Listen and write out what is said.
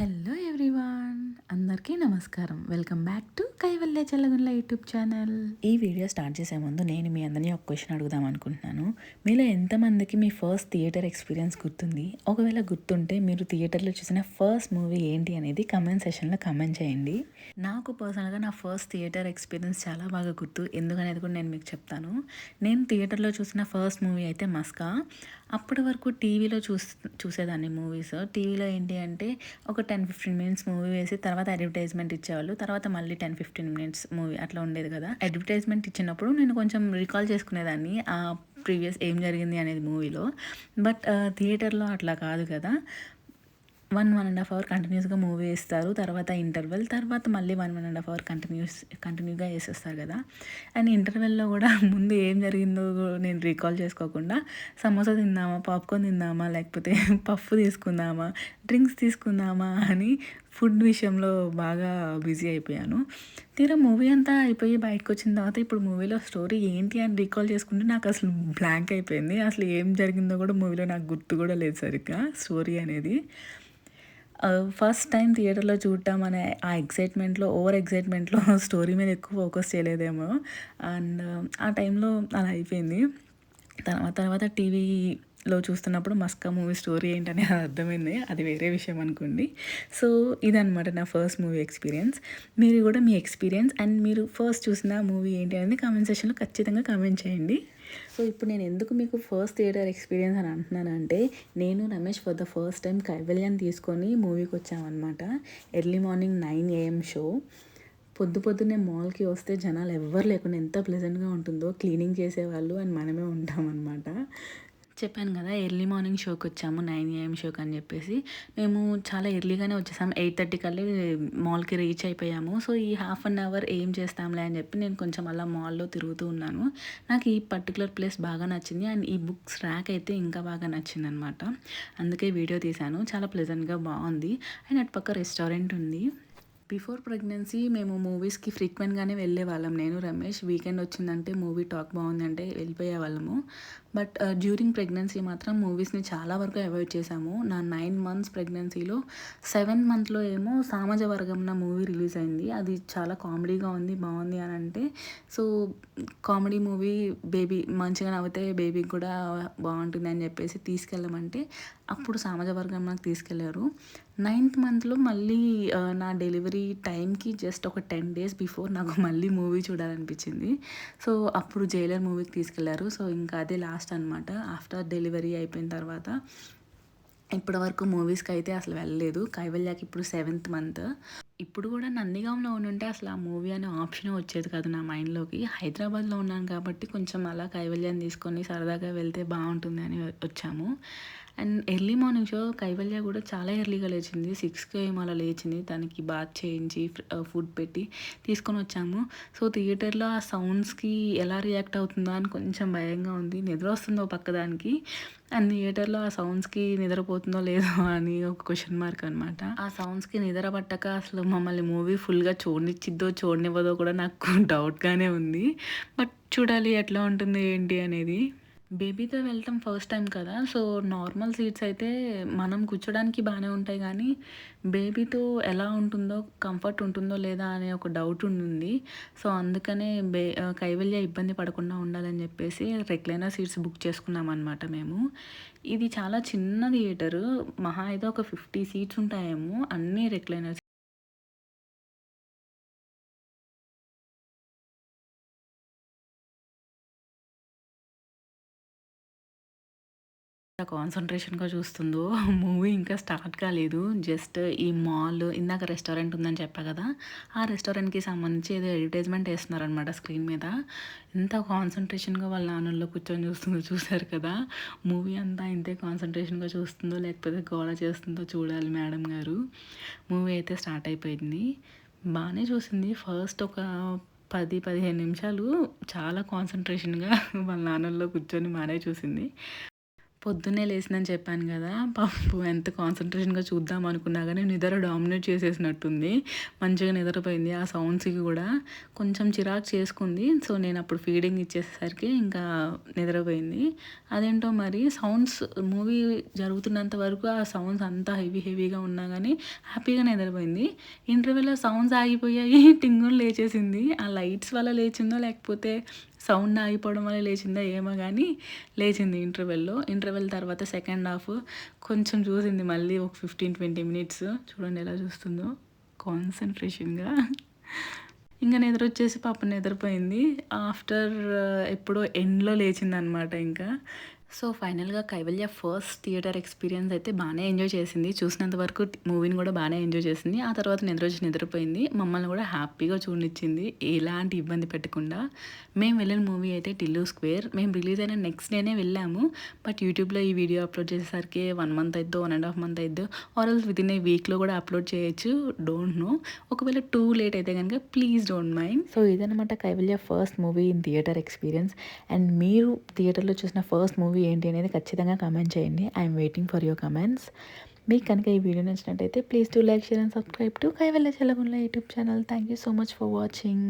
Hello everyone, అందరికీ నమస్కారం. Welcome back to Kaivalya Challagundla YouTube channel. ఈ వీడియో స్టార్ట్ చేసే ముందు నేను మీ అందరినీ ఒక క్వశ్చన్ అడుగుదాం అనుకుంటున్నాను. మీలో ఎంతమందికి మీ ఫస్ట్ థియేటర్ ఎక్స్పీరియన్స్ గుర్తుంది? ఒకవేళ గుర్తుంటే మీరు థియేటర్లో చూసిన ఫస్ట్ మూవీ ఏంటి అనేది కమెంట్ సెషన్లో కమెంట్ చేయండి. నాకు పర్సనల్గా నా ఫస్ట్ థియేటర్ ఎక్స్పీరియన్స్ చాలా బాగా గుర్తు. ఎందుకనేది కూడా నేను మీకు చెప్తాను. నేను థియేటర్లో చూసిన ఫస్ట్ మూవీ అయితే మస్కా. అప్పటి వరకు టీవీలో చూసేదాన్ని మూవీస్. టీవీలో ఏంటి అంటే ఒక 10-15 మినిట్స్ మూవీ వేసి తర్వాత అడ్వర్టైజ్మెంట్ ఇచ్చేవాళ్ళు. తర్వాత మళ్ళీ 10-15 మినిట్స్ మూవీ అట్లా ఉండేది కదా. అడ్వర్టైజ్మెంట్ ఇచ్చినప్పుడు నేను కొంచెం రికాల్ చేసుకునేదాన్ని ఆ ప్రీవియస్ ఏం జరిగింది అనేది మూవీలో. బట్ థియేటర్లో అట్లా కాదు కదా. 1.5 అవర్ కంటిన్యూస్గా మూవీ వేస్తారు. తర్వాత ఇంటర్వెల్, తర్వాత మళ్ళీ 1.5 అవర్ కంటిన్యూగా వేసేస్తారు కదా. అండ్ ఇంటర్వెల్లో కూడా ముందు ఏం జరిగిందో నేను రీకాల్ చేసుకోకుండా సమోసా తిందామా, పాప్కార్న్ తిందామా, లేకపోతే పఫ్ తీసుకుందామా, డ్రింక్స్ తీసుకుందామా అని ఫుడ్ విషయంలో బాగా బిజీ అయిపోయాను. తీరా మూవీ అంతా అయిపోయి బయటకు వచ్చిన తర్వాత ఇప్పుడు మూవీలో స్టోరీ ఏంటి అని రీకాల్ చేసుకుంటే నాకు అసలు బ్లాంక్ అయిపోయింది. అసలు ఏం జరిగిందో కూడా మూవీలో నాకు గుర్తు కూడా లేదు సరిగ్గా స్టోరీ అనేది. ఫస్ట్ టైం థియేటర్లో చూడటం అనే ఆ ఎక్సైట్మెంట్లో, ఓవర్ ఎక్సైట్మెంట్లో స్టోరీ మీద ఎక్కువ ఫోకస్ చేయలేదేమో. అండ్ ఆ టైంలో అలా అయిపోయింది. తర్వాత టీవీలో చూస్తున్నప్పుడు మస్కా మూవీ స్టోరీ ఏంటనే అర్థమైంది. అది వేరే విషయం అనుకోండి. సో ఇదనమాట నా ఫస్ట్ మూవీ ఎక్స్పీరియన్స్. మీరు కూడా మీ ఎక్స్పీరియన్స్ అండ్ మీరు ఫస్ట్ చూసిన మూవీ ఏంటి అనేది కామెంట్ సెక్షన్లో ఖచ్చితంగా కామెంట్ చేయండి. సో ఇప్పుడు నేను ఎందుకు మీకు ఫస్ట్ థియేటర్ ఎక్స్పీరియన్స్ అని అంటున్నానంటే, నేను Ramesh for the first time కైవల్యాన్ని తీసుకొని మూవీకి వచ్చామన్నమాట. Early morning 9 AM show. పొద్దున్నే మాల్కి వస్తే జనాలు ఎవ్వరు లేకుండా ఎంత ప్లెజెంట్గా ఉంటుందో. క్లీనింగ్ చేసేవాళ్ళు అండ్ మనమే ఉంటామన్నమాట. చెప్పాను కదా, ఎర్లీ మార్నింగ్ షోకి వచ్చాము, 9 AM షోకి అని చెప్పేసి. మేము చాలా ఎర్లీగానే వచ్చేసాము. 8:30 కల్లా మాల్కి రీచ్ అయిపోయాము. సో ఈ హాఫ్ అన్ అవర్ ఏం చేస్తాంలే అని చెప్పి నేను కొంచెం అలా మాల్లో తిరుగుతూ ఉన్నాను. నాకు ఈ పర్టికులర్ ప్లేస్ బాగా నచ్చింది అండ్ ఈ బుక్స్ ర్యాక్ అయితే ఇంకా బాగా నచ్చింది అనమాట. అందుకే వీడియో తీశాను. చాలా ప్లెజెంట్గా బాగుంది. అండ్ అటు పక్క రెస్టారెంట్ ఉంది. బిఫోర్ ప్రెగ్నెన్సీ మేము మూవీస్కి ఫ్రీక్వెంట్గానే వెళ్ళే వాళ్ళం. నేను రమేష్ వీకెండ్ వచ్చిందంటే మూవీ టాక్ బాగుంది అంటే వెళ్ళిపోయే వాళ్ళము. బట్ డ్యూరింగ్ ప్రెగ్నెన్సీ మాత్రం మూవీస్ని చాలా వరకు అవాయిడ్ చేశాము. నా 9 months ప్రెగ్నెన్సీలో 7th monthలో ఏమో సామాజ వర్గంన మూవీ రిలీజ్ అయింది. అది చాలా కామెడీగా ఉంది, బాగుంది అని అంటే, సో కామెడీ మూవీ, బేబీ మంచిగా నవ్వితే బేబీకి కూడా బాగుంటుంది అని చెప్పేసి తీసుకెళ్ళమంటే అప్పుడు సామాజ వర్గం నాకు తీసుకెళ్లారు. 9th monthలో మళ్ళీ నా డెలివరీ టైంకి జస్ట్ ఒక 10 days బిఫోర్ నాకు మళ్ళీ మూవీ చూడాలనిపించింది. సో అప్పుడు జైలర్ మూవీకి తీసుకెళ్లారు. సో ఇంకా అదే లాస్ట్ అనమాట. ఆఫ్టర్ డెలివరీ అయిపోయిన తర్వాత ఇప్పటి వరకు మూవీస్కి అయితే అసలు వెళ్ళలేదు. కైవల్యాకి ఇప్పుడు 7th month. ఇప్పుడు కూడా నందిగాంలో ఉండుంటే అసలు ఆ మూవీ అనే ఆప్షనే వచ్చేది కాదు నా మైండ్లోకి. హైదరాబాద్లో ఉన్నాను కాబట్టి కొంచెం అలా కైవల్యాన్ని తీసుకొని సరదాగా వెళ్తే బాగుంటుంది అని వచ్చాము. And early morning show Kaivalya కూడా చాలా ఎర్లీగా లేచింది. 6కి ఏమో అలా లేచింది. తనకి బాత్ చేయించి ఫుడ్ పెట్టి తీసుకొని వచ్చాము. సో థియేటర్లో ఆ సౌండ్స్కి ఎలా రియాక్ట్ అవుతుందో అని కొంచెం భయంగా ఉంది. నిద్ర వస్తుందో పక్కదానికి అండ్ థియేటర్లో ఆ సౌండ్స్కి నిద్రపోతుందో లేదో అని ఒక క్వశ్చన్ మార్క్ అనమాట. ఆ సౌండ్స్కి నిద్ర పట్టక అసలు మమ్మల్ని మూవీ ఫుల్గా చూడనిచ్చిద్దో చూడనివ్వదో కూడా నాకు డౌట్గానే ఉంది. బట్ చూడాలి ఎట్లా ఉంటుంది ఏంటి అనేది. బేబీతో వెళ్ళటం ఫస్ట్ టైం కదా. సో నార్మల్ సీట్స్ అయితే మనం కూర్చోడానికి బాగానే ఉంటాయి కానీ బేబీతో ఎలా ఉంటుందో, కంఫర్ట్ ఉంటుందో లేదా అనే ఒక డౌట్ ఉంది. సో అందుకనే కైవల్య ఇబ్బంది పడకుండా ఉండాలని చెప్పేసి రెక్లైనర్ సీట్స్ బుక్ చేసుకున్నాం అనమాట మేము. ఇది చాలా చిన్న థియేటరు. మహా అయితే ఒక 50 seats ఉంటాయేమో. అన్నీ రెక్లైనర్స్. కాన్సన్ట్రేషన్గా చూస్తుందో. మూవీ ఇంకా స్టార్ట్ కాలేదు. జస్ట్ ఈ మాల్, ఇందాక రెస్టారెంట్ ఉందని చెప్పా కదా, ఆ రెస్టారెంట్కి సంబంధించి ఏదో అడ్వర్టైజ్మెంట్ వేస్తున్నారనమాట స్క్రీన్ మీద. ఎంత కాన్సన్ట్రేషన్గా వాళ్ళ నాన్నల్లో కూర్చొని చూస్తుందో చూసారు కదా. మూవీ అంతా ఇంతే కాన్సన్ట్రేషన్గా చూస్తుందో లేకపోతే గోల చేస్తుందో చూడాలి మేడం గారు. మూవీ అయితే స్టార్ట్ అయిపోయింది. బాగానే చూసింది. ఫస్ట్ ఒక 10-15 నిమిషాలు చాలా కాన్సన్ట్రేషన్గా వాళ్ళ నాన్నల్లో కూర్చొని బాగానే చూసింది. పొద్దున్నే లేసిందని చెప్పాను కదా! పాపం ఎంత కాన్సంట్రేషన్‌గా చూద్దాం అనుకున్నా గానీ నిద్ర డామినేట్ చేసేసినట్టుంది. మంచిగా నిద్రపోయింది. ఆ సౌండ్స్‌కి గూడా కొంచెం చిరాకు చేసుకుంది. సో, నేనప్పుడు ఫీడింగ్ ఇచ్చేసేసరికి ఇంకా నిద్రపోయింది. అదేంటో మరి సౌండ్స్ మూవీ జరుగుతున్నంత వరకు ఆ సౌండ్స్ అంతా హెవీగా ఉన్నా గానీ హ్యాపీగా నిద్రపోయింది. ఇంటర్వెల్‌లో సౌండ్స్ ఆగిపోయాయి. టింగుని లేచేసింది. ఆ లైట్స్ వల్ల లేచిందో లేకపోతే సౌండ్ ఆగిపోవడం వల్ల లేచిందో ఏమో గానీ లేచింది ఇంటర్వెల్‌లో. ఇంటర్వెల్ తర్వాత సెకండ్ హాఫ్ కొంచెం చూసింది మళ్ళీ ఒక 15-20 మినిట్స్. చూడండి ఎలా చూస్తుందో కాన్సంట్రేషన్‌గా. ఇంక నిద్రొచ్చేసి పాపం నిద్రపోయింది. ఆఫ్టర్ ఎప్పుడో ఎండ్‌లో లేచిందనమాట ఇంకా. సో, ఫైనల్‌గా కైవల్య ఫస్ట్ థియేటర్ ఎక్స్‌పీరియన్స్ అయితే బానే ఎంజాయ్ చేసింది. చూసినంత వరకు మూవీని గూడా బానే ఎంజాయ్ చేసింది. ఆ తర్వాత నిద్రొచ్చి నిద్రపోయింది. మమ్మల్ని గూడా హ్యాపీగా చూడనిచ్చింది. ఎలాంటి ఇబ్బంది పెట్టకుండా. మేము వెళ్ళిన మూవీ అయితే టిల్లు స్క్వేర్. మేము రిలీజ్ అయిన నెక్స్ట్ డేనే వెళ్ళాము. బట్ యూట్యూబ్‌లో ఈ వీడియో అప్లోడ్ చేసేసరికి 1 మంత్ అయిద్దో, 1 ½ మంత్ అయిద్దో ఆర్ ఎల్స్ వితిన్ ఏ వీక్‌లో కూడా అప్లోడ్ చేయొచ్చు. Don't know. ఒకవేళ టూ లేట్ అయితే గనుక ప్లీజ్ డోంట్ మైండ్. సో, ఇదనమాట Kaivalya first movie in theatre experience. And మీరు థియేటర్‌లో చూసిన ఫస్ట్ మూవీ ఏంటి అనేది ఖచ్చితంగా కామెంట్ చేయండి. I'm waiting for your comments. మీకు కనుక ఈ వీడియో నచ్చినట్టయితే please do like, share and subscribe to Kaivalya Challagundla YouTube channel. Thank you so much for watching.